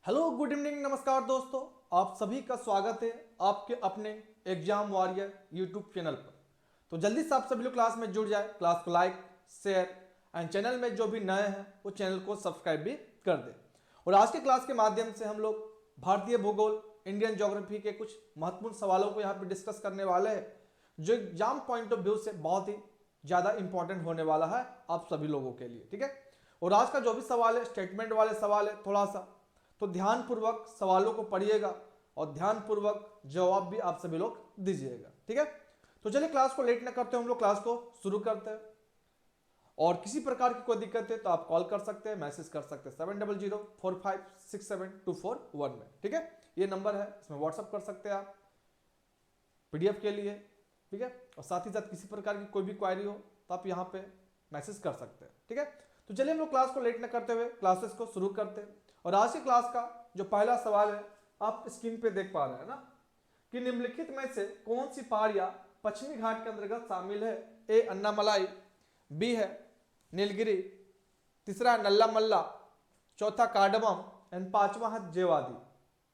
Hello good evening नमस्कार दोस्तों, आप सभी का स्वागत है आपके अपने एग्जाम वॉरियर यूट्यूब चैनल पर। तो जल्दी से आप सभी लोग क्लास में जुड़ जाए, क्लास को लाइक शेयर एंड चैनल में जो भी नए हैं वो चैनल को सब्सक्राइब भी कर दे। और आज के क्लास के माध्यम से हम लोग भारतीय भूगोल, इंडियन ज्योग्राफी के कुछ महत्वपूर्ण सवालों को यहाँ पे डिस्कस करने वाले हैं, जो एग्जाम पॉइंट ऑफ व्यू से बहुत ही ज्यादा इंपॉर्टेंट होने वाला है आप सभी लोगों के लिए। ठीक है, और आज का जो भी सवाल है स्टेटमेंट वाले सवाल है, थोड़ा सा तो ध्यानपूर्वक सवालों को पढ़िएगा और ध्यानपूर्वक जवाब भी आप सभी लोग दीजिएगा। ठीक है, तो चलिए क्लास को लेट न करते हम लोग क्लास को शुरू करते हैं। और किसी प्रकार की कोई दिक्कत है तो आप कॉल कर सकते हैं, मैसेज कर सकते हैं 7004567241 में। ठीक है, ये नंबर है, इसमें व्हाट्सअप कर सकते हैं आप पीडीएफ के लिए। ठीक है, और साथ ही साथ किसी प्रकार की कोई भी क्वायरी हो तो आप यहाँ पे मैसेज कर सकते हैं। ठीक है, तो चलिए हम लोग क्लास को लेट न करते हुए क्लासेस को शुरू करते हैं। और आज की क्लास का जो पहला सवाल है आप स्क्रीन पे देख पा रहे हैं ना, कि निम्नलिखित में से कौन सी पहाड़ियां पश्चिमी घाट के अंतर्गत शामिल है। ए अन्नामलाई, बी है नीलगिरी, तीसरा नल्ला मल्ला, चौथा कार्डमम एंड पांचवा है जेवादी।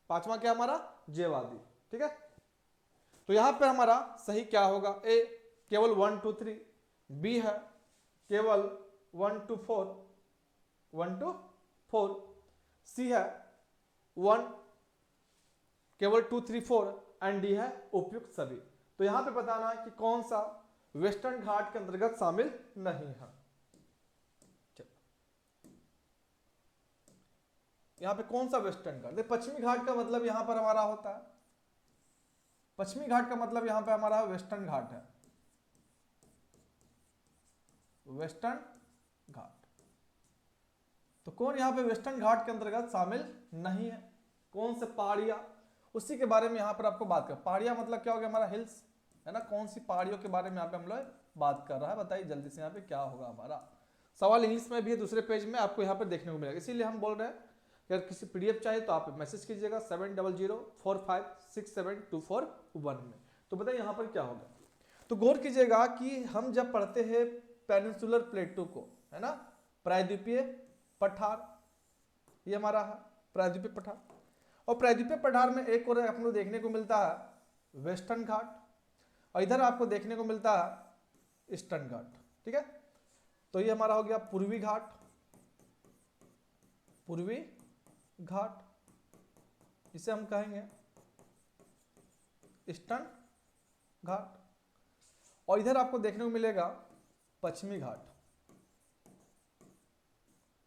पांचवा क्या हमारा जेवादी। ठीक है, तो यहां पर हमारा सही क्या होगा, ए केवल 1 2 3, बी है केवल 1 2 4, 1 2 4, सी है 1 केवल 2 3 4 एंड डी है उपयुक्त सभी। तो यहां पे बताना है कि कौन सा वेस्टर्न घाट के अंतर्गत शामिल नहीं है। यहां पे कौन सा वेस्टर्न घाट, पश्चिमी घाट का मतलब यहां पर हमारा होता है, पश्चिमी घाट का मतलब यहां पे हमारा वेस्टर्न घाट है, वेस्टर्न घाट। तो कौन यहां पे वेस्टर्न घाट के अंतर्गत शामिल नहीं है, कौन से पहाड़ियां, उसी के बारे में यहां पर आपको बात कर। पहाड़ियां मतलब क्या हो गया हमारा हिल्स, है ना। कौन सी पहाड़ियों के बारे में यहाँ पे हम लोग बात कर रहा है, बताइए जल्दी से यहाँ पे क्या होगा हमारा। सवाल इंग्लिश में भी है, दूसरे पेज में आपको यहाँ पे देखने को मिलेगा, इसीलिए हम बोल रहे हैं कि अगर किसी पीडीएफ चाहिए तो आप मैसेज कीजिएगा 7004567241 में। तो बताइए यहाँ पर क्या होगा। तो गौर कीजिएगा कि हम जब पढ़ते हैं पेनिनसुलर प्लेटो को, है ना, प्रायद्वीपीय पठार, ये हमारा है प्रायद्वीपीय पठार। और प्रायद्वीपीय पठार में एक और आपको देखने को मिलता है वेस्टर्न घाट, और इधर आपको देखने को मिलता है ईस्टर्न घाट। ठीक है, तो ये हमारा हो गया पूर्वी घाट, पूर्वी घाट, इसे हम कहेंगे ईस्टर्न घाट। और इधर आपको देखने को मिलेगा पश्चिमी घाट,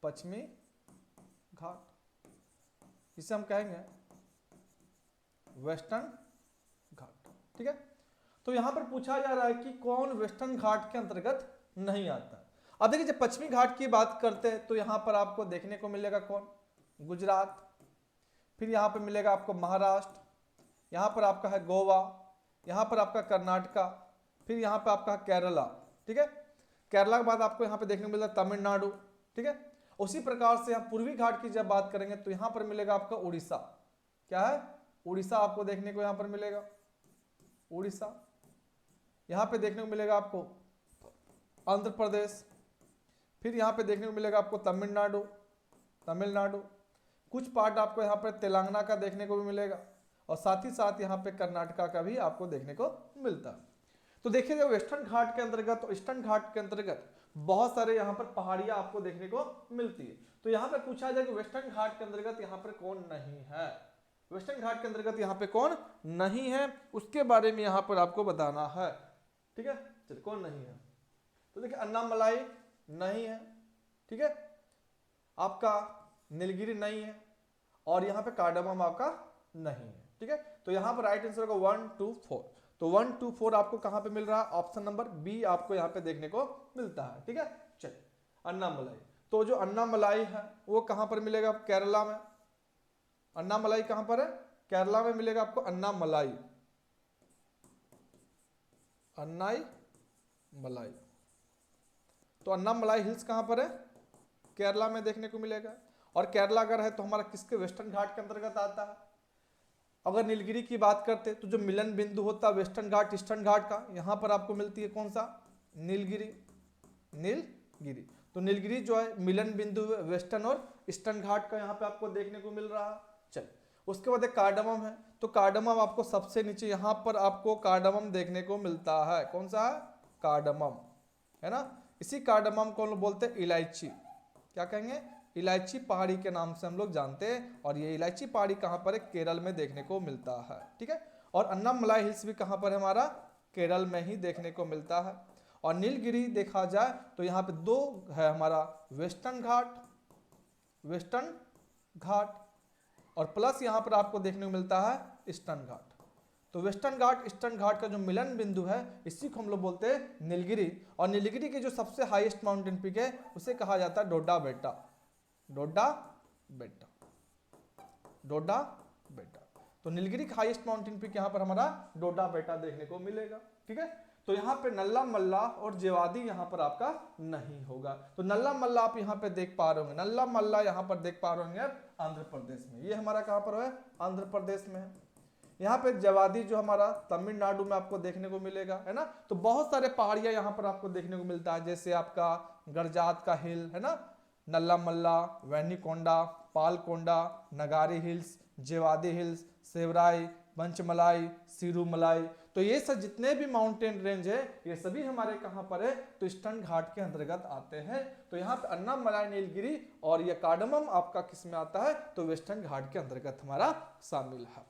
पश्चिमी घाट, इसे हम कहेंगे वेस्टर्न घाट। ठीक है, तो यहां पर पूछा जा रहा है कि कौन वेस्टर्न घाट के अंतर्गत नहीं आता। अब देखिए जब पश्चिमी घाट की बात करते हैं तो यहां पर आपको देखने को मिलेगा कौन, गुजरात, फिर यहां पर मिलेगा आपको महाराष्ट्र, यहां पर आपका है गोवा, यहां पर आपका कर्नाटका, फिर यहां पर आपका केरला। ठीक है, केरला के बाद आपको यहां पर देखने को मिलेगा तमिलनाडु। ठीक है, उसी प्रकार से हम पूर्वी घाट की जब बात करेंगे तो यहां पर मिलेगा आपका उड़ीसा, क्या है उड़ीसा आपको देखने को यहां पर मिलेगा, उड़ीसा। यहां पे देखने को मिलेगा आपको आंध्र प्रदेश, फिर यहां पे देखने को मिलेगा आपको तमिलनाडु, तमिलनाडु, कुछ पार्ट आपको यहां पर तेलंगाना का देखने को भी मिलेगा, और साथ ही साथ यहां पे कर्नाटका का भी आपको देखने को मिलता है। तो देखिए जब वेस्टर्न घाट के अंतर्गत और ईस्टर्न घाट के अंतर्गत बहुत सारे यहाँ पर पहाड़ियां आपको देखने को मिलती है। तो यहाँ पे पूछा जाए कि वेस्टर्न घाट के अंतर्गत यहाँ पर कौन नहीं है, वेस्टर्न घाट के अंतर्गत यहाँ पे कौन नहीं है, उसके बारे में यहाँ पर आपको बताना है। ठीक है, चलिए कौन नहीं है। तो देखिए अन्नामलाई नहीं है, ठीक है, आपका नीलगिरी नहीं है, और यहाँ पे कार्डमम आपका नहीं है। ठीक है, तो यहाँ पर राइट आंसर होगा 1 2 4। तो 1 2 4 आपको कहां पे मिल रहा है, ऑप्शन नंबर बी आपको यहाँ पे देखने को मिलता है। ठीक है, चलिए अन्नामलाई, तो जो अन्नामलाई है वो कहां पर मिलेगा, केरला में। अन्नामलाई कहां पर है, केरला में मिलेगा आपको अन्नामलाई, अन्नाई मलाई। तो अन्नामलाई हिल्स कहां पर है, केरला में देखने को मिलेगा। और केरला अगर है तो हमारा किसके वेस्टर्न घाट के अंतर्गत आता है। अगर नीलगिरी की बात करते तो जो मिलन बिंदु होता है वेस्टर्न घाट ईस्टर्न घाट का, यहां पर आपको मिलती है कौन सा, नीलगिरी, नीलगिरी। तो नीलगिरी जो है मिलन बिंदु वेस्टर्न और ईस्टर्न घाट का यहाँ पे आपको देखने को मिल रहा है। चलिए, उसके बाद एक कार्डमम है, तो कार्डमम आपको सबसे नीचे यहाँ पर आपको कार्डमम देखने को मिलता है। कौन सा है? कार्डमम, है ना। इसी कार्डमम को हम लोग बोलते हैं इलायची। क्या कहेंगे? इलायची पहाड़ी के नाम से हम लोग जानते हैं। और ये इलायची पहाड़ी कहाँ पर है? केरल में देखने को मिलता है, ठीक है। और अन्नामलाई हिल्स भी कहाँ पर है? हमारा केरल में ही देखने को मिलता है। और नीलगिरी देखा जाए तो यहाँ पे दो है हमारा, वेस्टर्न घाट, वेस्टर्न घाट, और प्लस यहाँ पर आपको देखने को मिलता है ईस्टर्न घाट। तो वेस्टर्न घाट ईस्टर्न घाट का जो मिलन बिंदु है, इसी को हम लोग बोलते हैं नीलगिरी। और नीलगिरी की जो सबसे हाईएस्ट माउंटेन पीक है उसे कहा जाता है डोडा बेटा, डोडा बेटा, डोडा बेटा। तो नीलगिरी का हाईएस्ट माउंटेन पीक यहाँ पर हमारा डोडा बेटा देखने को मिलेगा, ठीक है। तो यहाँ पे नल्ला मल्ला और जेवादी यहाँ पर आपका नहीं होगा। तो नल्ला मल्ला आप यहाँ पे देख पा रहे होंगे, नल्ला मल्ला यहाँ पर देख पा रहे होंगे आंध्र प्रदेश में। ये हमारा कहाँ पर है? आंध्र प्रदेश में है। यहाँ पे जवादी जो हमारा तमिलनाडु में आपको देखने को मिलेगा, है ना। तो बहुत सारे पहाड़ियाँ यहाँ पर आपको देखने को मिलता है, जैसे आपका गरजात का हिल, है ना, नल्ला मल्ला, वैनीकोंडा, पालकोंडा, नगारी हिल्स, जेवादी हिल्स, सेवराई, पंचमलाई, सिरूमलाई। तो ये सब जितने भी माउंटेन रेंज है ये सभी हमारे कहाँ पर है? तो ईस्टर्न घाट के अंतर्गत आते हैं। तो यहाँ पे अन्नामलाई, नीलगिरी और ये कार्डमम आपका किस में आता है? तो वेस्टर्न घाट के अंतर्गत हमारा शामिल है।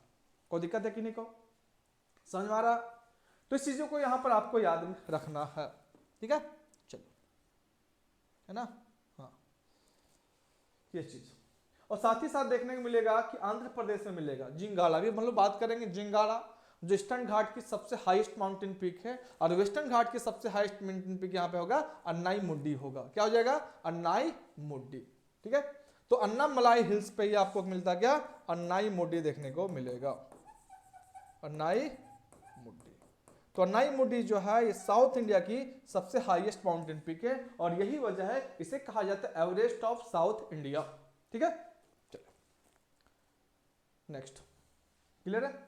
कोई दिक्कत है कि नहीं? को समझ में आ रहा? तो इस चीजों को यहाँ पर आपको याद रखना है, ठीक है। चलो, है ना, हाँ, ये चीज। और साथ ही साथ देखने को मिलेगा कि आंध्र प्रदेश में मिलेगा जिंगाला भी, मतलब बात करेंगे जिंगाला, जो ईस्टर्न घाट की सबसे हाईएस्ट माउंटेन पीक है। और वेस्टर्न घाट की सबसे हाईएस्ट माउंटेन पीक यहाँ पे होगा अन्नाई मुड्डी होगा। क्या हो जाएगा? अन्नाई मुड्डी, ठीक है। तो अन्नामलाई हिल्स पे ही आपको मिलता क्या? अन्नाई मुड्डी देखने को मिलेगा, अन्नाई मुड्डी। तो अन्नाई मुड्डी जो है ये साउथ इंडिया की सबसे हाईएस्ट माउंटेन पीक है, और यही वजह है इसे कहा जाता है एवरेस्ट ऑफ साउथ इंडिया, ठीक है। चलो नेक्स्ट, क्लियर है?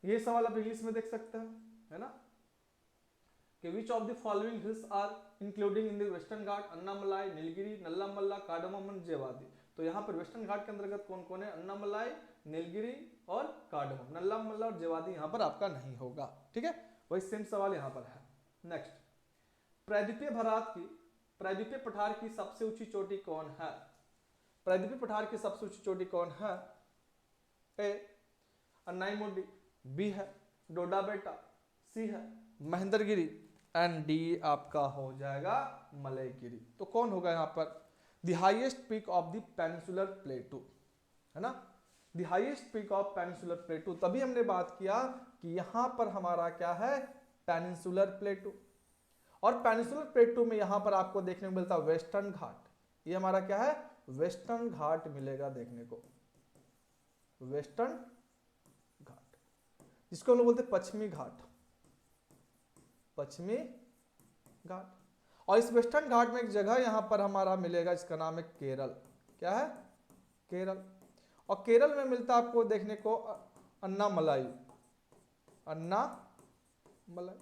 ये सवाल आप इंग्लिश में देख सकते हैं, है ना, कि which of the following hills are including in the western Ghat? Annamalai, Nilgiri, Nallamalla, cardamom and Javadi. तो यहाँ पर वेस्टर्न घाट के अंतर्गत कौन कौन है? अन्नामलाई, नीलगिरी और कार्डमम। नल्लामल्ला और जेवादी यहाँ पर आपका नहीं होगा, ठीक है। वही सेम सवाल यहाँ पर है। नेक्स्ट, प्रायद्वीपीय भारत की, प्रायद्वीपीय पठार की सबसे ऊंची चोटी कौन है? प्रायद्वीपीय पठार की सबसे ऊंची चोटी कौन है? ए अन्नाई मुड्डी, बी है डोडा बेटा, सी है महेंद्रगिरी, एंड डी आपका हो जाएगा मलयगिरी। तो कौन होगा यहाँ पर? The highest peak of the peninsular प्लेटू, है ना, the highest peak of peninsular प्लेटू। तभी हमने बात किया कि यहाँ पर हमारा क्या है? पेनिनसुलर प्लेटू। और पेनिनसुलर प्लेटू में यहाँ पर आपको देखने को मिलता है वेस्टर्न घाट। ये हमारा क्या है? वेस्टर्न घाट मिलेगा देखने को, वेस्टर्न घाट, जिसको हम लोग बोलते हैं पश्चिमी घाट, पश्चिमी घाट। और इस वेस्टर्न घाट में एक जगह यहां पर हमारा मिलेगा, इसका नाम है केरल। क्या है? केरल। और केरल में मिलता है आपको देखने को अन्नामलाई, अन्नामलाई।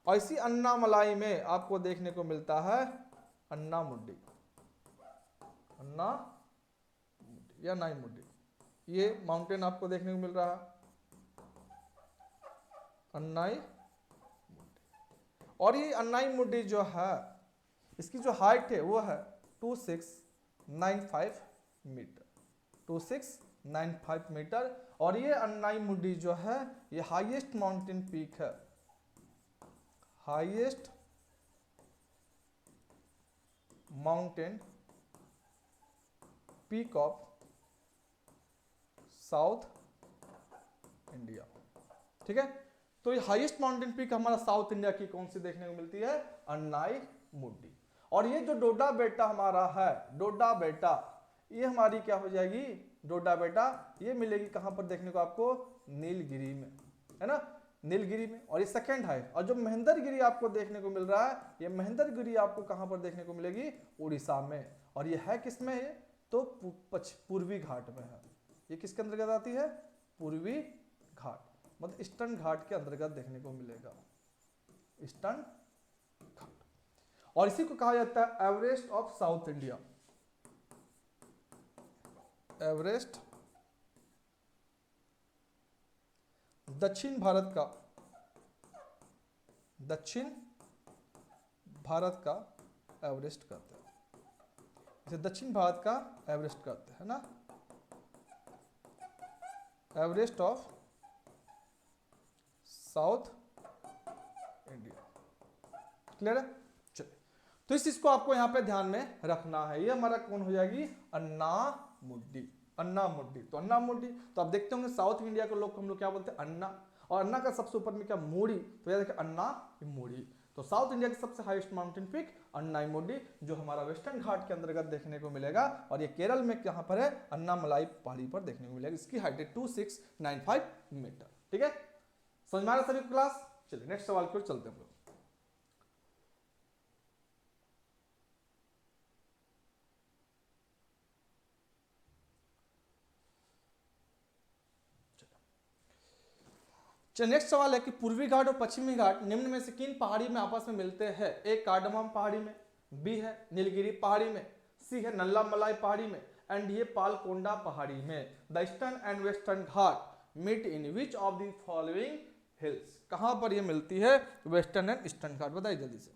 और इसी अन्नामलाई में आपको देखने को मिलता है अन्नामुड्डी, अन्नामुड्डी या नाईमुड्डी। ये माउंटेन आपको देखने को मिल रहा है अन्नाई मुड्डी। और ये अन्नाई मुड्डी जो है इसकी जो हाइट है वो है 2695 मीटर, 2695 मीटर। और ये अन्नाई मुड्डी जो है ये हाईएस्ट माउंटेन पीक है, highest mountain peak of south India, ठीक है। तो ये हाईएस्ट माउंटेन पीक हमारा साउथ इंडिया की कौन सी देखने को मिलती है? अन्नाई मुड्डी। और ये जो डोडा बेटा हमारा है, डोडा बेटा, ये हमारी क्या हो जाएगी? डोडा बेटा ये मिलेगी कहां पर देखने को आपको? नीलगिरी में, है ना, नीलगिरी में। और ये सेकंड है। और जो महेंद्रगिरी आपको देखने को मिल रहा है, ये महेंद्रगिरी आपको कहां पर देखने को मिलेगी? उड़ीसा में। और ये है किस में? है तो पूर्वी घाट में है। ये किसके अंतर्गत आती है? पूर्वी घाट, मतलब ईस्टर्न घाट के अंतर्गत देखने को मिलेगा, ईस्टर्न घाट। और इसी को कहा जाता है Everest of south India, Everest दक्षिण भारत का एवरेस्ट कहते हैं, इसे दक्षिण भारत का एवरेस्ट कहते हैं ना, Everest of south India. Clear है? चलिए, तो इस चीज को आपको यहां पे ध्यान में रखना है। ये हमारा कौन हो जाएगी? अन्नामुड्डी। अन्नामुड्डी, तो अन्नामुड्डी, तो आप देखते होंगे साउथ इंडिया के लोग हम लोग क्या बोलते हैं? अन्ना, और अन्ना का सबसे ऊपर में क्या? मूडी, तो याद रखिए अन्नामुडी। तो साउथ इंडिया की सबसे हाईएस्ट माउंटेन पीक अन्नामुडी, जो हमारा वेस्टर्न घाट के अंतर्गत देखने को मिलेगा, और ये केरल में कहां पर है? अन्नामलाई पहाड़ी पर देखने को मिलेगा। इसकी हाइट है 2695 मीटर। ठीक है, समझ में आ रहा सभी क्लास? चलिए नेक्स्ट सवाल की ओर चलते हैं हम लोग। नेक्स्ट सवाल है कि पूर्वी घाट और पश्चिमी घाट निम्न में से किन पहाड़ी में आपस में मिलते हैं? ए कार्डमम पहाड़ी में, बी है नीलगिरी पहाड़ी में, सी है नल्लामलाई पहाड़ी में, एंड ये पालकोंडा पहाड़ी में। The eastern and western ghat meet in which of the following hills? कहां पर ये मिलती है? वेस्टर्न एंड ईस्टर्न घाट, बताइए जल्दी से।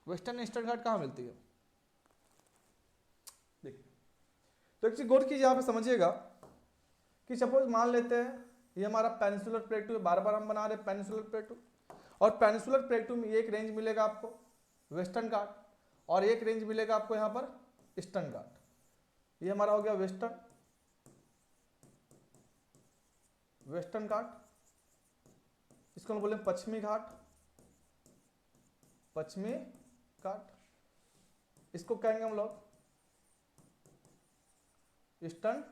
वेस्टर्न एंड ईस्टर्न घाट कहां मिलती है? देखिए, तो एक चीज गौर कीजिए, यहां पे समझिएगा कि सपोज मान लेते हैं ये हमारा पेनिसुलर प्लेटू है, बार बार हम बना रहे हैं पेनिसुलर प्लेटू, और पेनिसुलर प्लेटू में एक रेंज मिलेगा आपको वेस्टर्न घाट, और एक रेंज मिलेगा आपको यहां पर ईस्टर्न घाट। ये हमारा हो गया वेस्टर्न घाट, इसको हम बोले पश्चिमी घाट, इसको कहेंगे हम लोग ईस्टर्न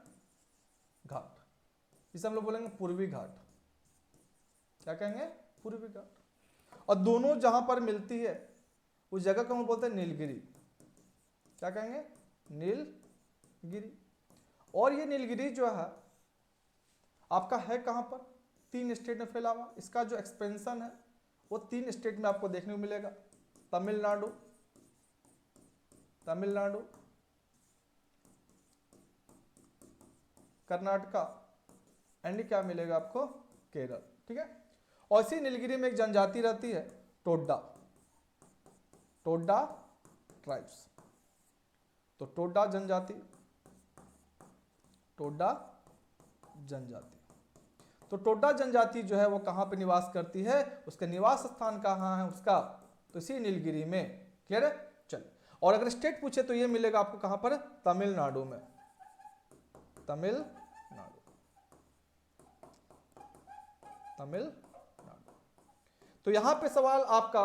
घाट, इसे हम लोग बोलेंगे पूर्वी घाट। क्या कहेंगे? पूर्वी घाट। और दोनों जहां पर मिलती है उस जगह को हम बोलते हैं नीलगिरी। क्या कहेंगे? नीलगिरी। और ये नीलगिरी जो है आपका है कहां पर? 3 स्टेट में फैला हुआ। इसका जो एक्सपेंशन है वो 3 स्टेट में आपको देखने को मिलेगा, तमिलनाडु, कर्नाटका, एंड क्या मिलेगा आपको? केरल। ठीक है, और इसी नीलगिरी में एक जनजाति रहती है टोडा ट्राइब्स। तो टोडा जनजाति, तो टोडा जनजाति जो है वो कहां पे निवास करती है? उसका निवास स्थान कहां है उसका? तो इसी नीलगिरी में। क्लियर है? चलिए, और अगर स्टेट पूछे तो ये मिलेगा आपको कहां पर? तमिलनाडु में, तमिलनाडु। तो यहां पे सवाल आपका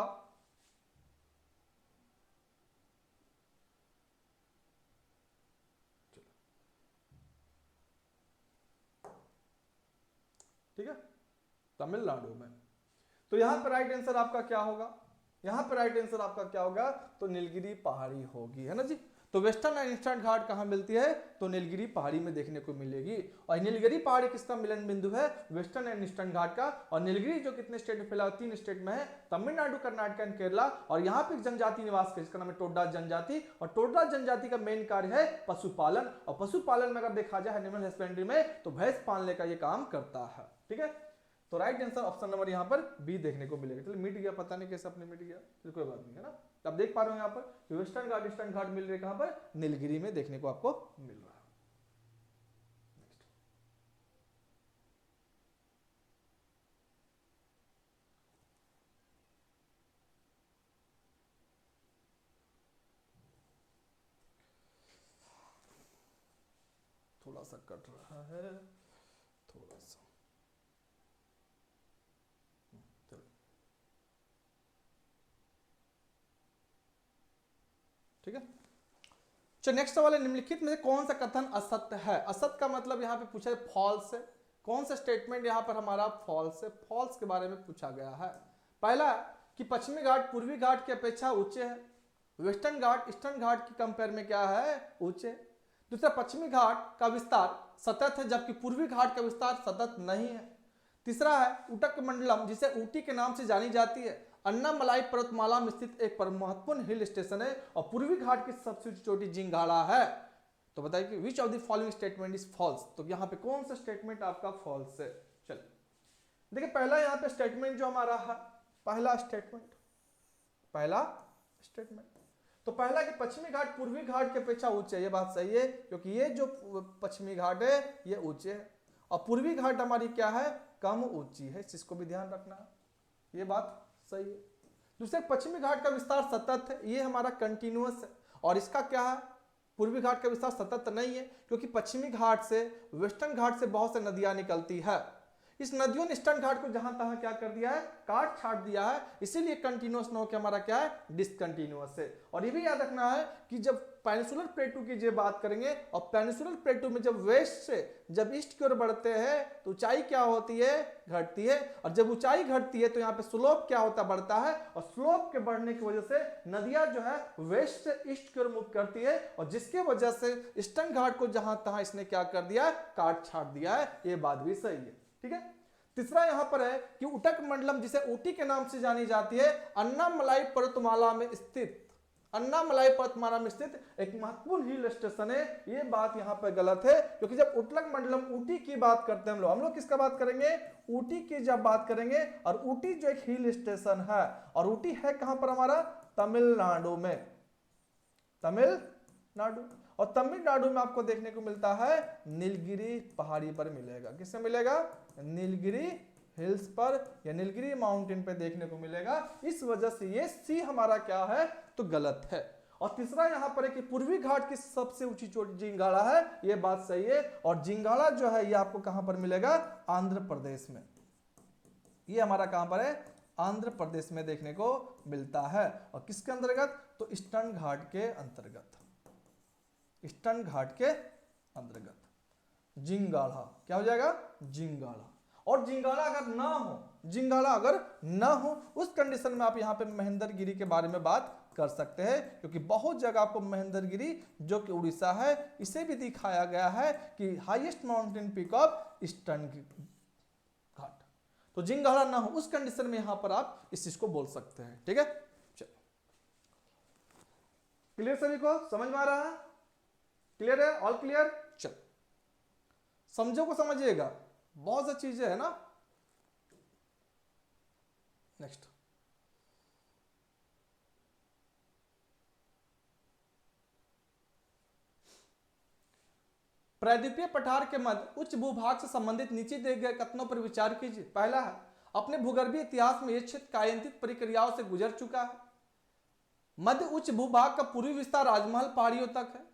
ठीक है, तमिलनाडु में। तो यहां पर राइट आंसर आपका क्या होगा? तो नीलगिरी पहाड़ी होगी, है ना जी। तो वेस्टर्न एंड ईस्टर्न घाट कहां मिलती है? तो नीलगिरी पहाड़ी में देखने को मिलेगी। और नीलगिरी पहाड़ी किसका मिलन बिंदु है? वेस्टर्न एंड ईस्टर्न घाट का। और नीलगिरी जो कितने स्टेट में फैला है? 3 स्टेट में है, तमिलनाडु, कर्नाटक एंड केरला। और यहाँ पे एक जनजाति निवास कर, जिसका नाम है टोडा जनजाति। और टोडा जनजाति का मेन कार्य है पशुपालन। और पशुपालन में अगर देखा जाए एनिमल हस्बेंड्री में, तो भैंस पालने का ये काम करता है। ठीक है, तो राइट आंसर ऑप्शन नंबर यहाँ पर बी देखने को मिलेगा। चलिए मिट गया, पता नहीं कैसे अपने मिट गया, तो कोई बात नहीं है ना। आप देख पा रहे हो यहाँ पर वेस्टर्न घाट ईस्टर्न घाट मिल रहे कहां पर? नीलगिरी में देखने को आपको मिल रहा है। थोड़ा सा कट रहा है, थोड़ा सा। ठीक है, चलो नेक्स्ट सवाल है, निम्नलिखित में से कौन सा कथन असत्य है? असत्य का मतलब यहाँ पे पूछा है फॉल्स है। कौन सा स्टेटमेंट यहाँ पर हमारा फॉल्स है? फॉल्स के बारे में पूछा गया है। पहला कि पश्चिमी घाट पूर्वी घाट की अपेक्षा ऊंचे है, वेस्टर्न घाट ईस्टर्न घाट की कंपेयर में क्या है? ऊंचे। दूसरा, पश्चिमी घाट का विस्तार सतत है जबकि पूर्वी घाट का विस्तार सतत नहीं है। तीसरा है उटक मंडलम, जिसे ऊटी के नाम से जानी जाती है, अन्नामलाई पर्वतमाला में स्थित एक महत्वपूर्ण हिल स्टेशन है और पूर्वी घाट की सबसे ऊंची चोटी जिंगाड़ा है। तो बताइए कि which of the following statement is false, तो यहाँ पे कौन सा स्टेटमेंट आपका फॉल्स है। चलिए देखिए पहला यहाँ पे स्टेटमेंट जो हमारा है, पहला स्टेटमेंट तो पहला कि पश्चिमी घाट पूर्वी घाट के अपेक्षा ऊंचे है, ये बात सही है क्योंकि ये जो पश्चिमी घाट है ये ऊंचे है और पूर्वी घाट हमारी क्या है, कम ऊंची है, इसको भी ध्यान रखना है, ये बात सही है। दूसरे पश्चिमी घाट का विस्तार सतत है, ये हमारा कंटिन्यूअस है और इसका क्या है, पूर्वी घाट का विस्तार सतत नहीं है क्योंकि पश्चिमी घाट से वेस्टर्न घाट से बहुत से नदियां निकलती है, इस नदियों ने ईस्टर्न घाट को जहां तहां क्या कर दिया है, काट छाट दिया है, इसीलिए कंटिन्यूअस न होकर हमारा क्या है, डिसकंटिन्यूअस है। और ये भी याद रखना है कि जब पेनिसुलर प्लेटू की जो बात करेंगे और पेनिसुलर प्लेटू में जब वेस्ट से जब ईस्ट की ओर बढ़ते हैं तो ऊंचाई क्या होती है, घटती है, और जब ऊंचाई घटती है तो यहाँ पे स्लोप क्या होता है, बढ़ता है, और स्लोप के बढ़ने की वजह से नदियां जो है वेस्ट से ईस्ट की ओर मूव करती है और जिसके वजह से ईस्टर्न घाट को जहां तहां इसने क्या कर दिया, काट छाट दिया है, ये बात भी सही है। ठीक है, तीसरा यहां पर है कि उटक मंडलम जिसे ऊटी के नाम से जानी जाती है, अन्नामलाई पर्वतमाला में स्थित, अन्नामलाई पर्वतमाला में स्थित एक महत्वपूर्ण हिल स्टेशन है, ये बात यहां पर गलत है क्योंकि जब उटक मंडलम ऊटी की बात करते हैं हम लोग किसका बात करेंगे, ऊटी की जब बात करेंगे, और ऊटी जो एक हिल स्टेशन है और ऊटी है कहां पर हमारा, तमिलनाडु में, तमिलनाडु, और तमिलनाडु में आपको देखने को मिलता है नीलगिरी पहाड़ी पर मिलेगा, किससे मिलेगा, नीलगिरी हिल्स पर या नीलगिरी माउंटेन पे देखने को मिलेगा, इस वजह से ये सी हमारा क्या है, तो गलत है। और तीसरा यहां पर है कि पूर्वी घाट की सबसे ऊंची चोटी जिंगाड़ा है, ये बात सही है, और जिंगाड़ा जो है ये आपको कहां पर मिलेगा, आंध्र प्रदेश में, ये हमारा कहां पर है, आंध्र प्रदेश में देखने को मिलता है, और किसके अंतर्गत, तो ईस्टर्न घाट के अंतर्गत, ईस्टर्न घाट के अंतर्गत जिंगाड़ा क्या हो जाएगा, जिंगाड़ा। और जिंगाड़ा अगर ना हो उस कंडीशन में आप यहां पे महेंद्रगिरी के बारे में बात कर सकते हैं क्योंकि बहुत जगह आपको महेंद्रगिरी जो कि उड़ीसा है इसे भी दिखाया गया है कि highest mountain peak of eastern Ghat, तो जिंगाड़ा ना हो उस कंडीशन में यहां पर आप इस चीज को बोल सकते हैं। ठीक है, चलो क्लियर, सभी को समझ में आ रहा है, क्लियर है, ऑल क्लियर। चल समझो को समझिएगा, बहुत सी चीजें है ना। नेक्स्ट, प्रायद्वीपीय पठार के मध्य उच्च भूभाग से संबंधित नीचे दिए गए कथनों पर विचार कीजिए। पहला है, अपने भूगर्भीय इतिहास में यह क्षेत्र कायांतित प्रक्रियाओं से गुजर चुका है। मध्य उच्च भूभाग का पूर्वी विस्तार राजमहल पहाड़ियों तक है।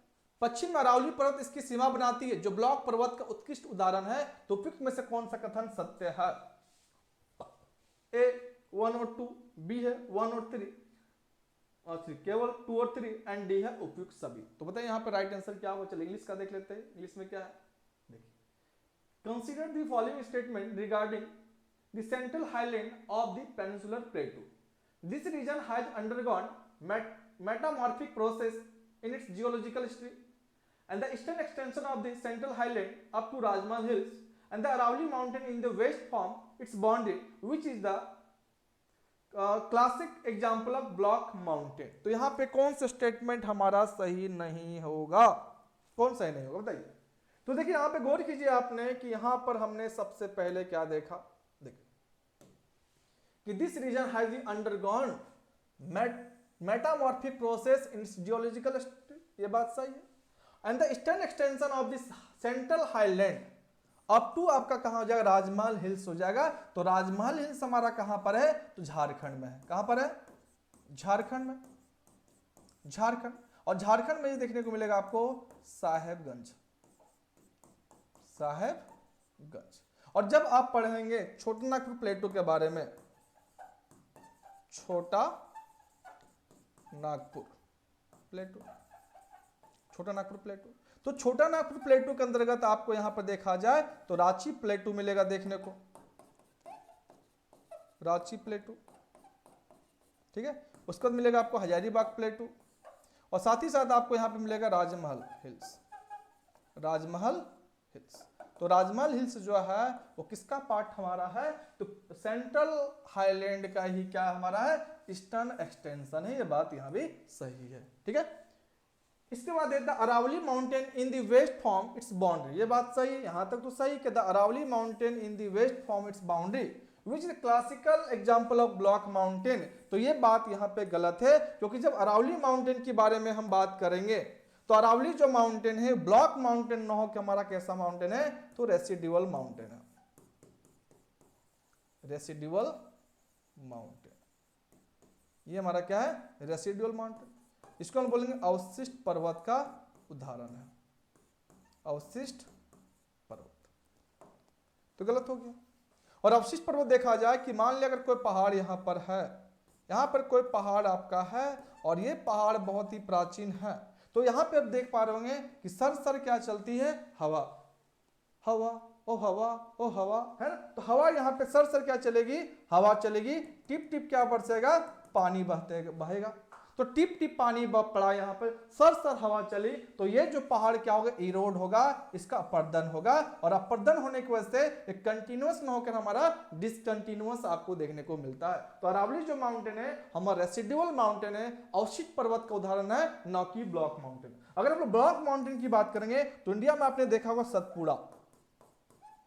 पश्चिम में अरावली पर्वत इसकी सीमा बनाती है जो ब्लॉक पर्वत का उत्कृष्ट उदाहरण है। तो उपयुक्त में से कौन सा कथन सत्य है? ए 1 और 2, बी है 1 और 3, केवल 2 और 3, एंड डी है उपयुक्त सभी। तो बताइए यहाँ पे राइट आंसर क्या होगा। चलिए इंग्लिश का देख लेते हैं, इंग्लिश में क्या है देखिए। Consider the following statement regarding the central highland of the peninsular plateau. This region has undergone metamorphic process in its geological history, and the eastern extension of the central highland up to Rajmahal Hills and the Aravalli mountain in the west form its boundary, which is the classic example of block mountain। तो यहाँ पे कौन सा statement हमारा सही नहीं होगा? कौन सही नहीं होगा बताइए। तो देखिए यहाँ पे गौर कीजिए आपने कि यहाँ पर हमने सबसे पहले क्या देखा, देखिए कि this region has undergone metamorphic process in geological history, ये बात सही है। And the eastern extension of this central highland up to आपका कहां हो जाएगा, राजमहल हिल्स हो जाएगा। तो राजमहल हिल्स हमारा कहां पर है? तो झारखंड में है। कहां पर है? झारखंड में, झारखंड। और झारखंड में ये देखने को मिलेगा आपको साहेबगंज, साहेबगंज। और जब आप पढ़ेंगे छोटा नागपुर प्लेटू के बारे में, छोटा नागपुर प्लेटू, छोटा नागपुर प्लेटू, तो छोटा नागपुर प्लेटू के अंतर्गत आपको यहां पर देखा जाए तो रांची प्लेटू मिलेगा देखने को, रांची प्लेटू, ठीक है। उसके बाद मिलेगा आपको हजारीबाग प्लेटू, और साथ ही साथ आपको यहां पे मिलेगा राजमहल हिल्स, राजमहल हिल्स। तो राजमहल हिल्स जो है वो किसका पार्ट हमारा है? तो सेंट्रल हाईलैंड का ही क्या हमारा है? ईस्टर्न एक्सटेंशन है। ये बात यहां भी सही है, ठीक है। इसके बाद the Aravali mountain in the west form its boundary, ये बात सही है, यहां तक तो सही कि the Aravali mountain in the west form its boundary which is classical example of block mountain. तो ये बात यहाँ पे गलत है, क्योंकि जब अरावली माउंटेन के बारे में हम बात करेंगे तो अरावली जो माउंटेन है ब्लॉक माउंटेन न हो कि हमारा कैसा माउंटेन है, तो रेसिडुअल माउंटेन है, रेसिडुअल माउंटेन, ये हमारा क्या है, रेसिडुअल माउंटेन। इसको हम बोलेंगे अवशिष्ट पर्वत का उदाहरण है, अवशिष्ट पर्वत, तो गलत हो गया। और अवशिष्ट पर्वत देखा जाए कि मान लिया अगर कोई पहाड़ यहां पर है, यहां पर कोई पहाड़ आपका है और ये पहाड़ बहुत ही प्राचीन है, तो यहां पे आप देख पा रहे होंगे कि सर क्या चलती है, हवा, हवा ओ हवा ओ हवा, है ना। तो हवा यहाँ पे सर क्या चलेगी, हवा चलेगी, टिप टिप क्या बरसेगा, पानी बहेगा। तो टिप टिप पानी पड़ा यहाँ पर, सर हवा चली, तो ये जो पहाड़ क्या होगा, इरोड होगा, इसका अपर्दन होगा, और अपर्दन होने की वजह से एक कंटिन्यूअस न होकर हमारा डिसकंटिन्यूअस आपको देखने को मिलता है। तो अरावली जो माउंटेन है हमारा रेसिडुअल माउंटेन है, अवशिष्ट पर्वत का उदाहरण है, न कि ब्लॉक माउंटेन। अगर हम लोग ब्लॉक माउंटेन की बात करेंगे तो इंडिया में आपने देखा होगा सतपुड़ा,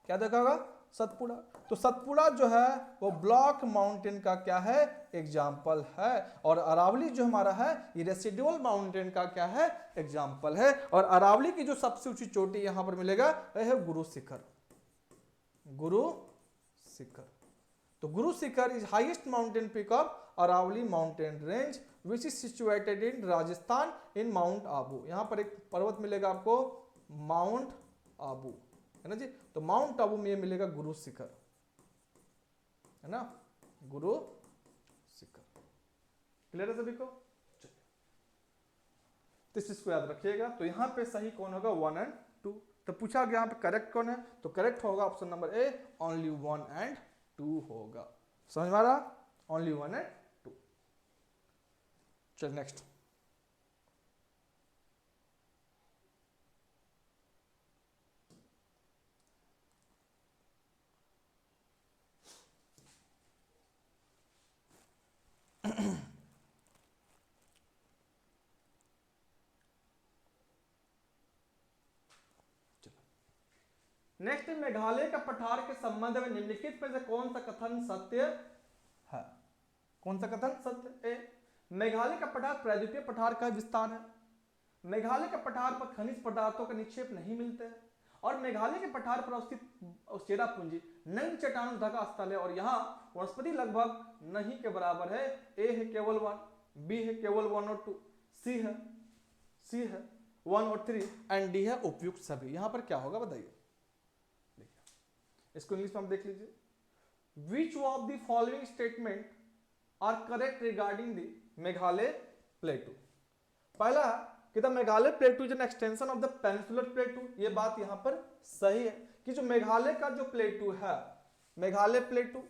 क्या देखा होगा, सतपुड़ा। तो सतपुड़ा जो है वो ब्लॉक माउंटेन का क्या है, एग्जाम्पल है, और अरावली जो हमारा है ये रेसिडुअल माउंटेन का क्या है, एग्जाम्पल है। और अरावली की जो सबसे ऊंची चोटी यहां पर मिलेगा वह है गुरु शिखर, गुरु शिखर। तो Guru Shikhar is highest mountain peak of Aravalli mountain range which is situated in Rajasthan in Mount Abu. यहां पर एक पर्वत मिलेगा आपको माउंट आबू, है ना जी। तो माउंट आबू में ये मिलेगा गुरु शिखर, है ना, गुरु शिखर। क्लियर है सभी को, चलिए तो इस चीज को याद रखिएगा। तो यहां पे सही कौन होगा, 1 और 2। तो पूछा गया यहाँ पे करेक्ट कौन है, तो करेक्ट होगा ऑप्शन नंबर ए, ओनली 1 और 2 होगा। समझ में आ रहा, ओनली 1 और 2। चल नेक्स्ट, नेक्स्ट मेघालय का पठार के संबंध में निम्नलिखित में से कौन सा कथन सत्य है, कौन सा कथन सत्य। ए, मेघालय का पठार प्रायद्वीपीय पठार का विस्तार है, मेघालय के पठार पर खनिज पदार्थों का निक्षेप नहीं मिलते हैं, और मेघालय के पठार पर अवस्थित चेरापूंजी नग्न चट्टानों ढका स्थल है, और यहाँ वनस्पति लगभग नहीं के बराबर है। ए है केवल 1, बी है केवल 1 और 2, सी है 1 और 3, एंड डी है उपयुक्त सभी। यहां पर क्या होगा बताइए, इसको इंग्लिश में हम देख लीजिए। Which of the following statement are correct regarding the Meghalaya plateau. पहला कि the Meghalaya plateau is an extension of the peninsular plateau, ये बात यहां पर सही है कि जो मेघालय का जो प्लेटू है, मेघालय प्लेटू,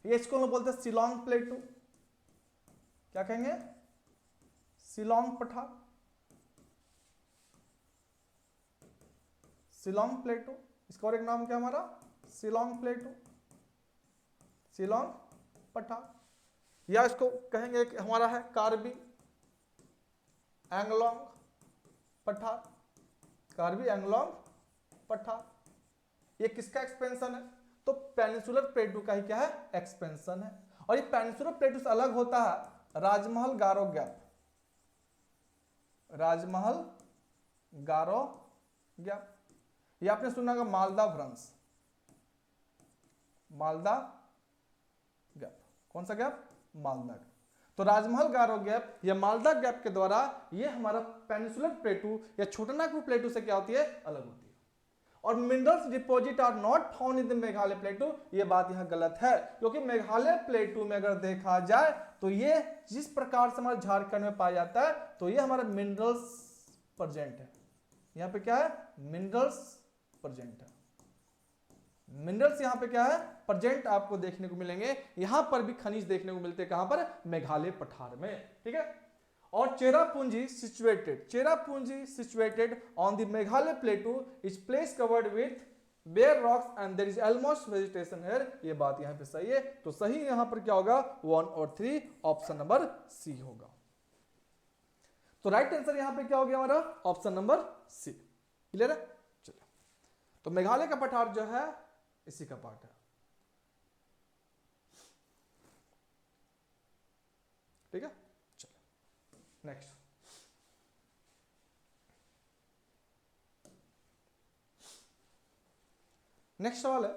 ये इसको हम बोलते हैं शिलोंग प्लेटू, क्या कहेंगे, शिलोंग पठार, शिलोंग प्लेटू। इसका और एक नाम क्या हमारा, शिलोंग प्लेटू, शिलोंग पठार, या इसको कहेंगे कि हमारा है कार्बी एंगलोंग पठार, कार्बी एंगलोंग पठार। ये किसका एक्सपेंशन है, तो पेनिनसुलर प्लेटू का ही क्या है, एक्सपेंशन है। और ये पेनिनसुलर प्लेटू से अलग होता है राजमहल गारो गैप, राजमहल गारो गैप। ये आपने सुना होगा मालदा भ्रंश, मालदा गैप, कौन सा गैप, मालदा गैप। तो राजमहल गारो गैप या मालदा गैप के द्वारा ये हमारा पेनिनसुलर प्लेटू या छोटानागपुर प्लेटू से क्या होती है, अलग होती है। और minerals deposit are not found in the Meghalaya plateau, ये बात यहां गलत है, क्योंकि मेघालय प्लेटू में अगर देखा जाए तो ये जिस प्रकार से हमारे झारखंड में पाया जाता है, तो ये हमारा मिनरल्स प्रेजेंट है। यहां पे क्या है, मिनरल्स प्रेजेंट है, मिनरल्स यहां पे क्या है, प्रेजेंट आपको देखने को मिलेंगे। यहां पर भी खनिज देखने को मिलते हैं, कहां पर, मेघालय पठार में, ठीक है। और Cherrapunji situated on the Meghalaya plateau is place covered with bare rocks and there is almost vegetation here, ये बात यहां पे सही है। तो सही यहां पर क्या होगा, 1 और 3, ऑप्शन नंबर सी होगा। तो राइट आंसर यहां पे क्या हो गया हमारा, ऑप्शन नंबर सी। क्लियर है? चलिए, तो मेघालय का पठार जो है इसी का पार्ट है। ठीक है, चलिए नेक्स्ट। नेक्स्ट सवाल है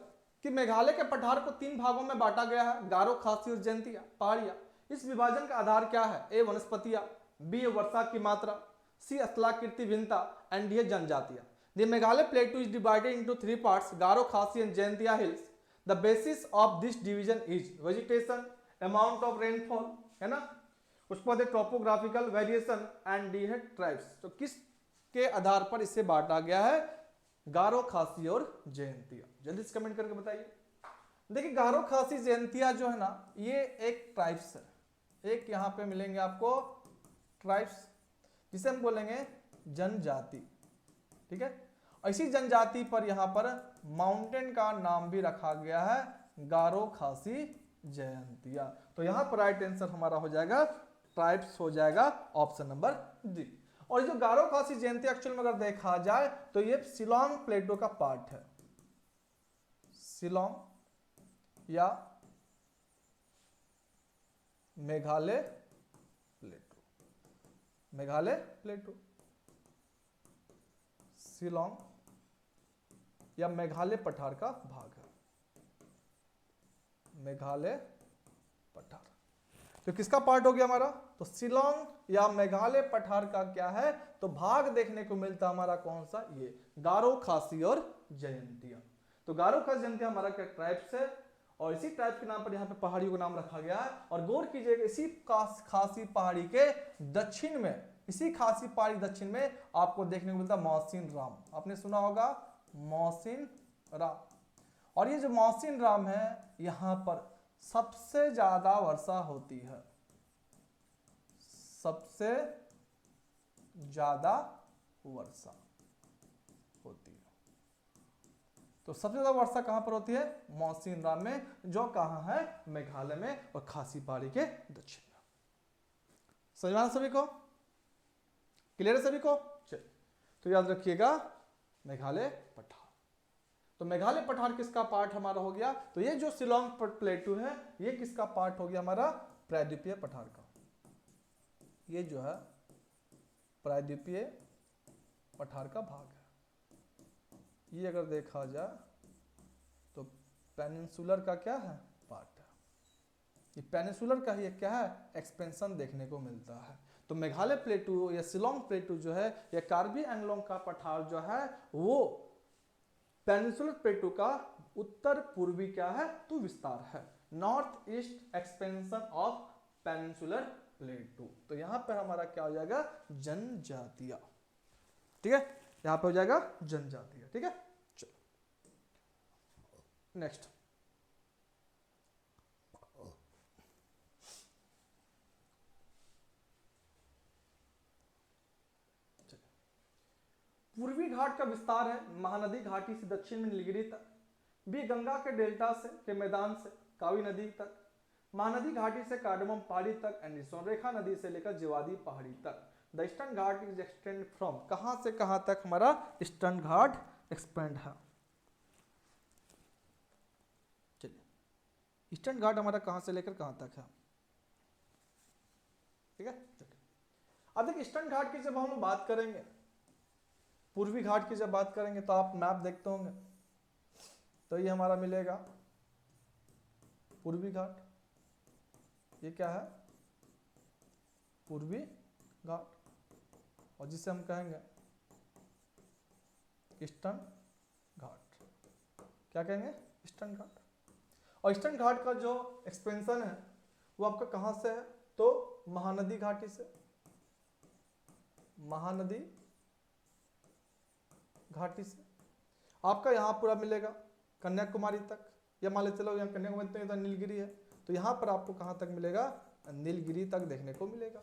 कि मेघालय के पठार को 3 भागों में बांटा गया है, गारो, खासी और जयंतिया पहाड़ियां। इस विभाजन का आधार क्या है? ए वनस्पतियां, बी वर्षा की मात्रा, सी स्थलाकृति भिन्नता एंड डी जनजातियां। The Meghalaya plateau is divided into 3 parts, Garo, Khasi and Jaintia hills. The basis of this division is vegetation, amount of rainfall, है ना, उसके बाद टोपोग्राफिकल वेरिएशन एंड डी है ट्राइब्स। तो किस के आधार पर इसे बांटा गया है? गारो, खासी और जयंतिया। जल्दी से कमेंट करके बताइए। देखिए गारो, खासी, जयंतिया जो है ना, ये एक ट्राइब्स है, एक यहां पे मिलेंगे आपको ट्राइब्स, जिसे हम बोलेंगे जनजाति। ठीक है, ऐसी जनजाति पर यहां पर माउंटेन का नाम भी रखा गया है गारो, खासी, जयंतिया। तो यहां पर राइट आंसर हमारा हो जाएगा ट्राइब्स, हो जाएगा ऑप्शन नंबर डी। और जो गारो, खासी, जयंतिया एक्चुअल में अगर देखा जाए तो ये शिलोंग प्लेटो का पार्ट है, शिलोंग या मेघालय प्लेटो, मेघालय प्लेटो, शिलोंग या मेघालय पठार का भाग है, मेघालय पठार। तो किसका पार्ट हो गया हमारा? तो शिलोंग या मेघालय पठार का क्या है? तो भाग देखने को मिलता हमारा कौन सा? ये गारो, खासी और जयंतिया। तो गारो, खासी, जयंतिया हमारा क्या ट्राइब्स है, और इसी ट्राइब के नाम पर यहाँ पे पहाड़ियों का नाम रखा गया है। और गौर कीजिएगा इसी खासी पहाड़ी के दक्षिण में, इसी खासी पहाड़ी दक्षिण में आपको देखने को मिलता मौसिन राम। आपने सुना होगा मौसिन राम। और ये जो मौसिन राम है, यहां पर सबसे ज्यादा वर्षा होती है, सबसे ज्यादा वर्षा होती है। तो सबसे ज्यादा वर्षा कहां पर होती है? मौसिन राम में, जो कहां है? मेघालय में और खासी पहाड़ी के दक्षिण में। समझ में सभी को? क्लियर है सभी को? चलिए, तो याद रखिएगा मेघालय पठार। तो मेघालय पठार किसका पार्ट हमारा हो गया? तो ये जो शिलोंग प्लेटू है, ये किसका पार्ट हो गया हमारा? प्रायद्वीपीय पठार का। ये जो है प्रायद्वीपीय पठार का भाग है। ये अगर देखा जाए तो पेनिनसुलर का क्या है? पार्ट है। ये पेनिनसुलर का ही क्या है? एक्सपेंशन देखने को मिलता है। तो मेघालय प्लेटू या शिलोंग प्लेटू जो है, या कार्बी एंगलोंग का पठार जो है, वो पेनिनसुलर प्लेटू का उत्तर पूर्वी क्या है? तो विस्तार है, north east expansion of peninsular प्लेटू। तो यहां पर हमारा क्या हो जाएगा? जनजातियां। ठीक है, यहां पे हो जाएगा जनजातियां। ठीक है, चलो नेक्स्ट। पूर्वी घाट का विस्तार है महानदी घाटी से दक्षिण में नीलगिरी तक, बी गंगा के डेल्टा से के मैदान से कावी नदी तक, महानदी घाटी से कार्डमम पहाड़ी तक एंड सोनरेखा नदी से लेकर जिवादी पहाड़ी तक। The eastern Ghat is extend from, कहां से कहां तक हमारा ईस्टर्न घाट एक्सपेंड है? चलिए, ईस्टर्न घाट हमारा कहां से लेकर कहां तक है? ठीक है, चलिए अब देखिए ईस्टर्न घाट की जब हम लोग बात करेंगे, पूर्वी घाट की जब बात करेंगे, तो आप मैप देखते होंगे, तो ये हमारा मिलेगा पूर्वी घाट। ये क्या है? पूर्वी घाट, और जिसे हम कहेंगे ईस्टर्न घाट। क्या कहेंगे? ईस्टर्न घाट। और ईस्टर्न घाट का जो एक्सपेंशन है वो आपका कहां से है? तो महानदी घाटी से, महानदी घाटी से आपका यहां पूरा मिलेगा कन्याकुमारी तक, या मान लेते चलो यहाँ कन्याकुमारी तक नीलगिरी है, तो यहां पर आपको कहां तक मिलेगा? नीलगिरी तक देखने को मिलेगा।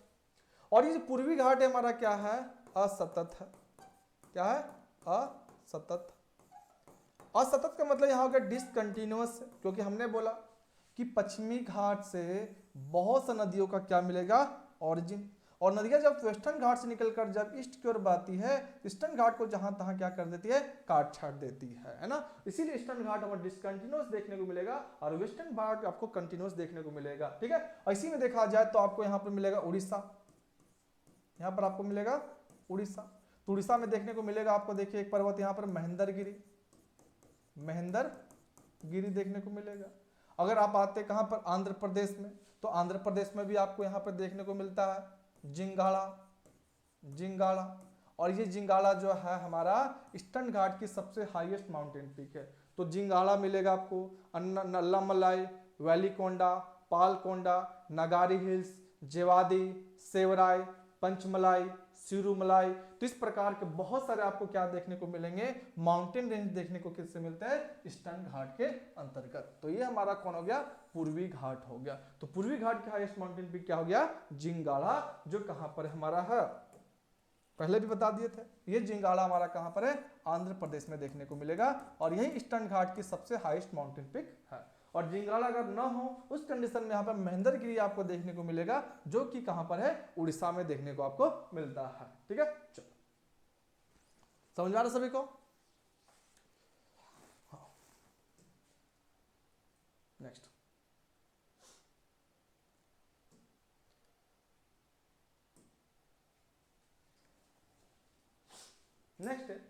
और ये जो पूर्वी घाट है हमारा क्या है? असतत है। क्या है? असतत। असतत का मतलब यहां हो गया डिसकंटिन्यूअस, क्योंकि हमने बोला कि पश्चिमी घाट से बहुत सा नदियों का क्या मिलेगा? ऑरिजिन। और नदियां जब वेस्टर्न घाट से निकलकर जब ईस्ट की ओर बहती है, ईस्टर्न घाट को जहां तहां क्या कर देती है, काट छाट देती है ना। इसीलिए ईस्टर्न घाट हमें डिसकंटिन्यूअस देखने को मिलेगा और वेस्टर्न घाट आपको कंटिन्यूअस देखने को मिलेगा। ठीक है, इसी में देखा जाए तो आपको यहाँ पर मिलेगा उड़ीसा, यहाँ पर आपको मिलेगा उड़ीसा। तो उड़ीसा में देखने को मिलेगा आपको, देखिए एक पर्वत यहाँ पर महेंद्रगिरी, महेंद्रगिरी देखने को मिलेगा। अगर आप आते कहां पर, आंध्र प्रदेश में, तो आंध्र प्रदेश में भी आपको यहाँ पर देखने को मिलता है जिंगाड़ा, जिंगाड़ा। और ये जिंगाड़ा जो है हमारा ईस्टर्न घाट की सबसे हाईएस्ट माउंटेन पीक है। तो जिंगाड़ा मिलेगा आपको, नल्लामलाई, वैलीकोंडा, पालकोंडा, नगारी हिल्स, जेवादी, सेवराय, पंचमलाई, सिरुमलाई। तो इस प्रकार के बहुत सारे आपको क्या देखने को मिलेंगे, माउंटेन रेंज देखने को किससे मिलते हैं, ईस्टर्न घाट के अंतर्गत। तो ये हमारा कौन हो गया, पूर्वी घाट हो गया। तो पूर्वी घाट का हाईएस्ट माउंटेन पीक क्या हो गया, जिंगाड़ा, जो कहां पर हमारा है, पहले भी बता दिए थे। ये जिंगाड़ा हमारा कहां पर है, आंध्र प्रदेश में देखने को मिलेगा और यही ईस्टर्न घाट की सबसे हाईएस्ट माउंटेन पीक है। और जिंगाड़ा अगर ना हो उस कंडीशन में यहाँ पर महेंद्रगिरी आपको देखने को मिलेगा, जो कि कहां पर है, उड़ीसा में देखने को आपको मिलता है। ठीक है, चलो समझ में आ रहा सभी को। नेक्स्ट, नेक्स्ट है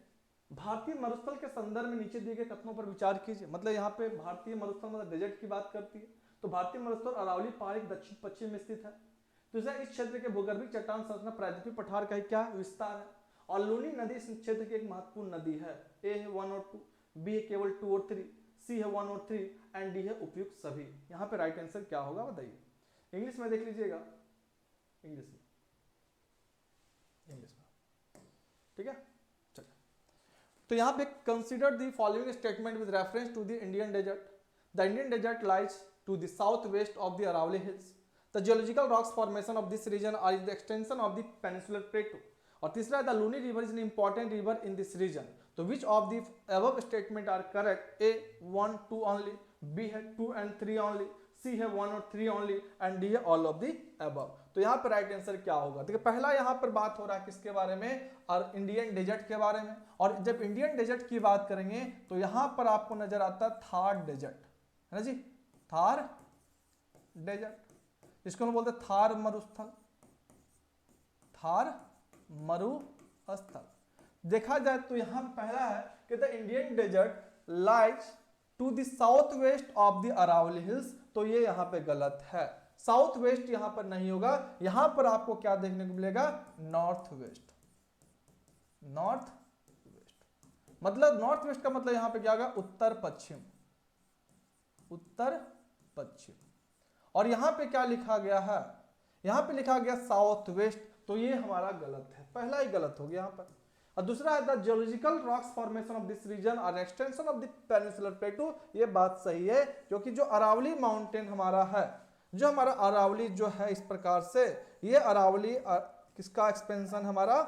भारतीय मरुस्थल के संदर्भ में नीचे दिए गए कथनों पर विचार कीजिए। मतलब यहाँ पे भारतीय मरुस्थल मतलब डेजर्ट की बात करती है। तो भारतीय मरुस्थल अरावली पहाड़ी दक्षिण पश्चिम में स्थित है। तो इस क्षेत्र के भूगर्भिक चट्टान संरचना प्रायद्वीपीय पठार का ही क्या विस्तार है। और लूनी नदी इस क्षेत्र की एक महत्वपूर्ण नदी है। ए है 1 और 2, बी है केवल 2 और 3, सी है 1 और 3 एंड डी है उपयुक्त सभी। यहाँ पे राइट आंसर क्या होगा बताइए। इंग्लिश में देख लीजिएगा, इंग्लिश में, इंग्लिश में, ठीक है। तो यहाँ पे consider the following statement with reference to the Indian desert. The Indian desert lies to the south west of the Aravalli hills. The geological rocks formation of this region are the extension of the peninsular plateau. और तीसरा है the Luni river is an important river in this region. तो which of the above statement are correct. A 1 2 only, B है 2 and 3 only, सी है 1 और 3 only and D है all of the above. तो यहाँ पर राइट आंसर क्या होगा। देखिए पहला यहाँ पर बात हो रहा है किसके बारे में, और इंडियन डेजर्ट के बारे में। और जब इंडियन डेजर्ट की बात करेंगे तो यहाँ पर आपको नजर आता है थार डेजर्ट, है ना जी, थार डेजर्ट, इसको हम बोलते हैं थार मरुस्थल, थार मरुस्थल। देखा जाए तो यहाँ पहला है कि the Indian desert lies to the south west of the Aravalli hills. तो ये यहाँ पे गलत है, साउथ वेस्ट यहां पर नहीं होगा। यहां पर आपको क्या देखने को मिलेगा, नॉर्थ वेस्ट, नॉर्थ वेस्ट। मतलब नॉर्थ वेस्ट का मतलब यहां पे क्या होगा, उत्तर पश्चिम, उत्तर पश्चिम। और यहां पे क्या लिखा गया है, यहां पे लिखा गया साउथ वेस्ट। तो ये हमारा गलत है, पहला ही गलत हो गया यहां पर। और दूसरा है the geological rocks formation of this region और extension of the peninsular plateau. ये बात सही है, क्योंकि जो अरावली माउंटेन हमारा है, जो हमारा अरावली जो है इस प्रकार से, ये अरावली किसका एक्सपेंशन, हमारा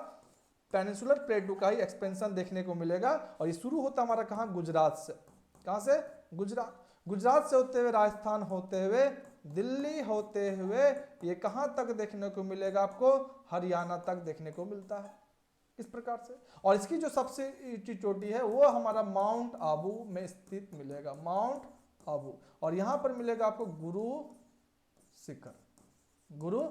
पेनिनसुलर प्लेटो का ही एक्सपेंशन देखने को मिलेगा। और ये शुरू होता हमारा कहाँ, गुजरात से। कहाँ से, गुजरात, गुजरात से होते हुए राजस्थान होते हुए दिल्ली होते हुए ये कहां तक देखने को मिलेगा आपको, हरियाणा तक देखने को मिलता है इस प्रकार से। और इसकी जो सबसे ऊंची चोटी है वो हमारा माउंट आबू में स्थित मिलेगा, माउंट आबू। और यहां पर मिलेगा आपको गुरु शिखर, गुरु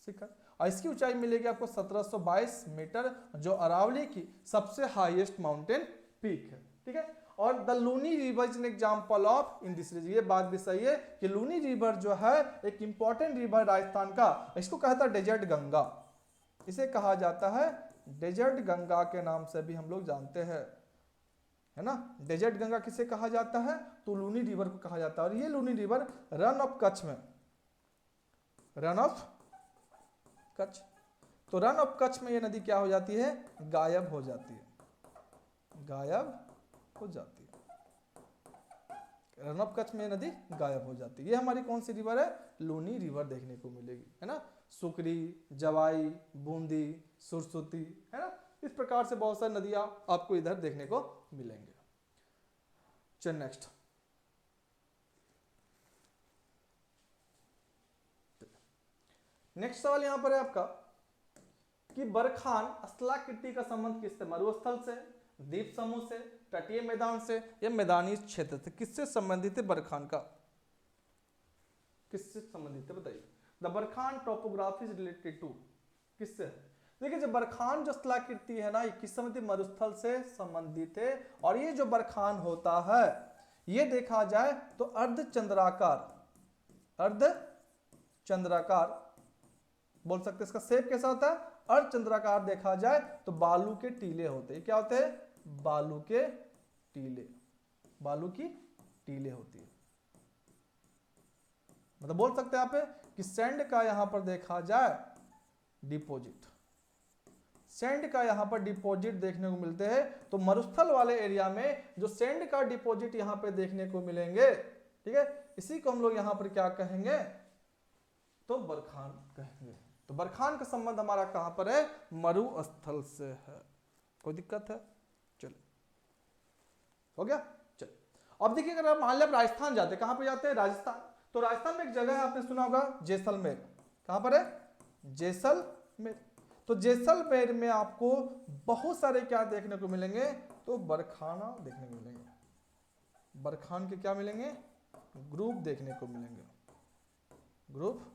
शिखर। और इसकी ऊंचाई मिलेगी आपको 1722 मीटर, जो अरावली की सबसे हाईएस्ट माउंटेन पीक है। ठीक है। और the Luni river is an example of in this region. ये बात भी सही है कि लूनी रिवर जो है एक इंपॉर्टेंट रिवर राजस्थान का, इसको कहता है डेजर्ट गंगा, इसे कहा जाता है डेजर्ट गंगा के नाम से भी हम लोग जानते हैं, है ना। डेजर्ट गंगा किसे कहा जाता है, तो लूनी रिवर को कहा जाता है। और ये Luni river run of Kutch में, रन ऑफ कच्छ, तो रन ऑफ कच्छ में ये नदी क्या हो जाती है, गायब हो जाती है, गायब हो जाती है। रन ऑफ कच्छ में नदी गायब हो जाती है। ये हमारी कौन सी रिवर है, लूनी रिवर देखने को मिलेगी, है ना। सुकरी, जवाई, बूंदी, सुरसुती, है ना। इस प्रकार से बहुत सारी नदियां आपको इधर देखने को मिलेंगे। चल नेक्स्ट, नेक्स्ट सवाल यहां पर है आपका, कि बरखान स्थलाकृति का संबंध किससे, मरुस्थल से, द्वीप समूह से, तटीय मैदान से या मैदानी क्षेत्र से, किससे संबंधित है बरखान का, किससे संबंधित है बताइए। The barchan topography is related to, किससे है? देखिए जो बरखान जो स्थलाकृति है ना, ये किस संबंधित, मरुस्थल से संबंधित है। और ये जो बरखान होता है ये देखा जाए तो अर्धचंद्राकार, अर्धचंद्राकार बोल सकते हैं। इसका शेप कैसा होता है, अर्धचंद्राकार देखा जाए तो बालू के टीले होते हैं। क्या होते हैं, बालू के टीले, बालू की टीले होती है। मतलब बोल सकते हैं आप कि सैंड का यहां पर देखा जाए डिपॉजिट, सैंड का यहां पर डिपॉजिट देखने को मिलते हैं। तो मरुस्थल वाले एरिया में जो सैंड का डिपॉजिट यहां पे देखने को मिलेंगे, ठीक है, इसी को हम लोग यहां पर क्या कहेंगे, तो बरखान कहेंगे। तो बरखान का संबंध हमारा कहां पर है, मरुस्थल से है। कोई दिक्कत है, चलो हो गया। चलो अब देखिए, अगर आप मान लिया राजस्थान जाते, कहां पे जाते हैं, राजस्थान। तो राजस्थान में एक जगह है, आपने सुना होगा जैसलमेर। कहां पर है, जैसलमेर। तो जैसलमेर में आपको बहुत सारे क्या देखने को मिलेंगे, तो बरखाना देखने को मिलेंगे। बरखान के क्या मिलेंगे, ग्रुप देखने को मिलेंगे। ग्रुप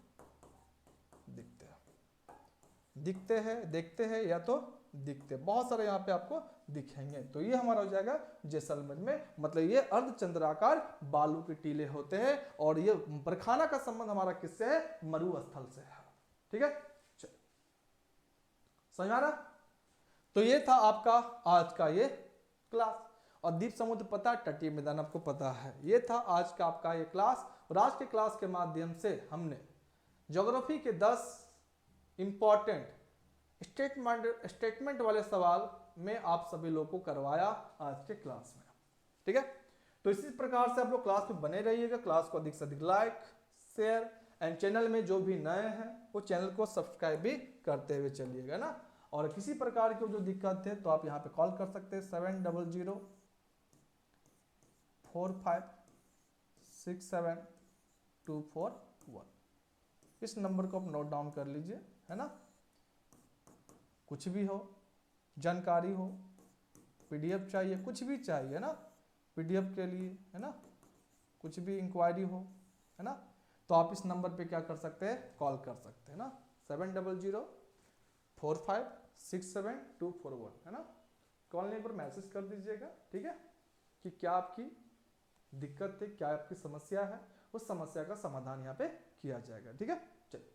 दिखते हैं, देखते हैं या तो दिखते, बहुत सारे यहाँ पे आपको दिखेंगे। तो ये हमारा हो जाएगा जैसलमेर में, मतलब ये अर्धचंद्राकार बालू के टीले होते हैं। और ये बरखाना का संबंध हमारा किससे है, मरुस्थल से है। ठीक है, चलो समझ आ रहा। तो ये था आपका आज का ये क्लास। और द्वीप समुद्र पता, तटीय मैदान आपको पता है। ये था आज का आपका ये क्लास। और आज के क्लास के माध्यम से हमने ज्योग्राफी के 10 इंपॉर्टेंट स्टेटमेंट वाले सवाल में आप सभी लोगों को करवाया आज के क्लास में। ठीक है, तो इसी प्रकार से आप लोग क्लास में बने रहिएगा। क्लास को अधिक से अधिक लाइक, शेयर एंड चैनल में जो भी नए हैं वो चैनल को सब्सक्राइब भी करते हुए चलिएगा ना। और किसी प्रकार की जो दिक्कत है तो आप यहाँ पे कॉल कर सकते हैं 7004567241। इस नंबर को आप नोट डाउन कर लीजिए, है ना। कुछ भी हो, जानकारी हो, पीडीएफ चाहिए, कुछ भी चाहिए ना, पीडीएफ के लिए, है ना, कुछ भी इंक्वायरी हो, है ना, तो आप इस नंबर पे क्या कर सकते हैं, कॉल कर सकते हैं ना, 7004567241, है ना। कॉल नहीं पर मैसेज कर दीजिएगा, ठीक है, कि क्या आपकी दिक्कत है, क्या आपकी समस्या है, उस समस्या का समाधान यहाँ पे किया जाएगा। ठीक है, चलिए,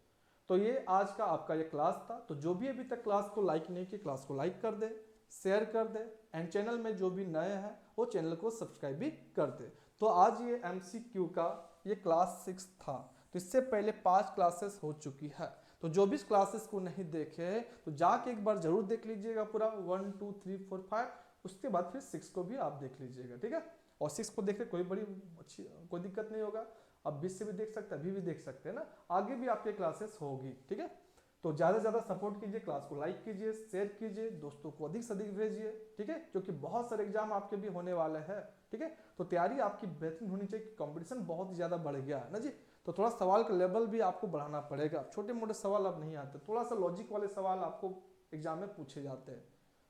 तो ये आज का आपका ये क्लास था। तो जो भी अभी तक क्लास को लाइक नहीं की, क्लास को लाइक कर दे, शेयर कर दे एंड चैनल में जो भी नए हैं वो चैनल को सब्सक्राइब भी कर दे। तो आज ये MCQ का ये क्लास 6 था। तो इससे पहले 5 क्लासेस हो चुकी है। तो जो भी इस क्लासेस को नहीं देखे तो जाके एक बार जरूर देख लीजिएगा पूरा 1 2 3 4 5, उसके बाद फिर 6 को भी आप देख लीजिएगा। ठीक है, और 6 को देख के कोई बड़ी अच्छी कोई दिक्कत नहीं होगा। अब 20 से भी देख सकते हैं, अभी भी देख सकते हैं ना, आगे भी आपके क्लासेस होगी। ठीक है, तो ज़्यादा से ज़्यादा सपोर्ट कीजिए, क्लास को लाइक कीजिए, शेयर कीजिए, दोस्तों को अधिक से अधिक भेजिए। ठीक है, क्योंकि बहुत सारे एग्जाम आपके भी होने वाले हैं। ठीक है, तो तैयारी आपकी बेहतरीन होनी चाहिए, कंपटीशन बहुत ही ज़्यादा बढ़ गया है ना जी। तो थोड़ा सवाल का लेवल भी आपको बढ़ाना पड़ेगा। छोटे मोटे सवाल अब नहीं आते, थोड़ा सा लॉजिक वाले सवाल आपको एग्जाम में पूछे जाते हैं।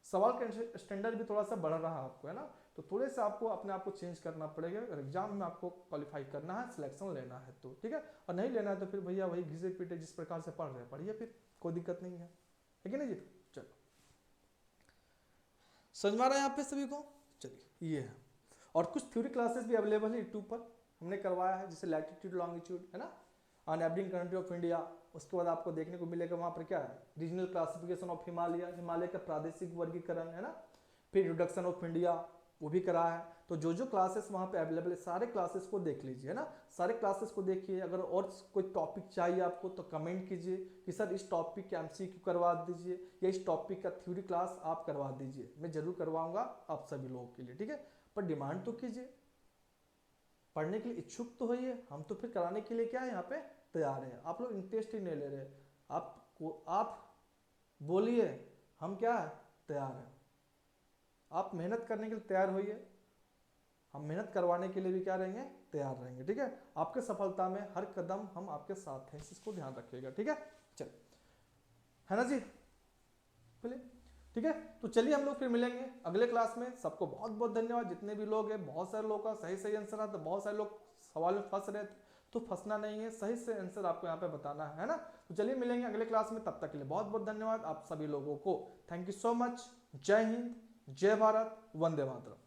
सवाल का स्टैंडर्ड भी थोड़ा सा बढ़ रहा है आपको, है ना। तो थोड़े से आपको अपने आप को चेंज करना पड़ेगा अगर एग्जाम में आपको क्वालिफाई करना है, सिलेक्शन लेना है तो। ठीक है, और नहीं लेना है तो फिर भैया वही घिसे पीटे जिस प्रकार से पढ़ रहे हैं पढ़िए, फिर कोई दिक्कत नहीं है, कि नहीं जी। चलो समझ में आ रहा है यहाँ पे सभी को। चलिए, ये है। और कुछ थ्योरी क्लासेस भी अवेलेबल है यूट्यूब पर, हमने करवाया है, जैसे लैटिट्यूड लॉन्गिट्यूड, है ना, ऑन एवरिंग कंट्री ऑफ इंडिया। उसके बाद आपको देखने को मिलेगा वहाँ पर क्या है, regional classification of Himalaya, Himalaya का प्रादेशिक वर्गीकरण, है ना, फिर रिडक्शन ऑफ इंडिया, वो भी करा है। तो जो जो क्लासेस वहाँ पे अवेलेबल है सारे क्लासेस को देख लीजिए, है ना, सारे क्लासेस को देखिए। अगर और कोई टॉपिक चाहिए आपको तो कमेंट कीजिए कि सर इस टॉपिक के MCQ करवा दीजिए या इस टॉपिक का थ्योरी क्लास आप करवा दीजिए, मैं जरूर करवाऊंगा आप सभी लोगों के लिए। ठीक है, पर डिमांड तो कीजिए, पढ़ने के लिए इच्छुक तो होइए, हम तो फिर कराने के लिए क्या है यहाँ पे तैयार है। आप लोग इंटरेस्ट ही नहीं ले रहे, आप बोलिए, हम क्या है तैयार है। आप मेहनत करने के लिए तैयार होइए, हम मेहनत करवाने के लिए भी क्या रहेंगे, तैयार रहेंगे। ठीक है, आपके सफलता में हर कदम हम आपके साथ हैं, इसको ध्यान रखिएगा। ठीक है, चल, है ना जी। चलिए ठीक है, तो चलिए हम लोग फिर मिलेंगे अगले क्लास में। सबको बहुत बहुत धन्यवाद, जितने भी लोग हैं, बहुत सारे लोगों का सही सही आंसर आता, बहुत सारे लोग सवाल में फंस रहे थे, तो फंसना नहीं है, सही से आंसर आपको यहाँ पे बताना है ना। तो चलिए मिलेंगे अगले क्लास में, तब तक के लिए बहुत बहुत धन्यवाद आप सभी लोगों को। Thank you so much. जय हिंद, जय भारत, वंदे मातरम।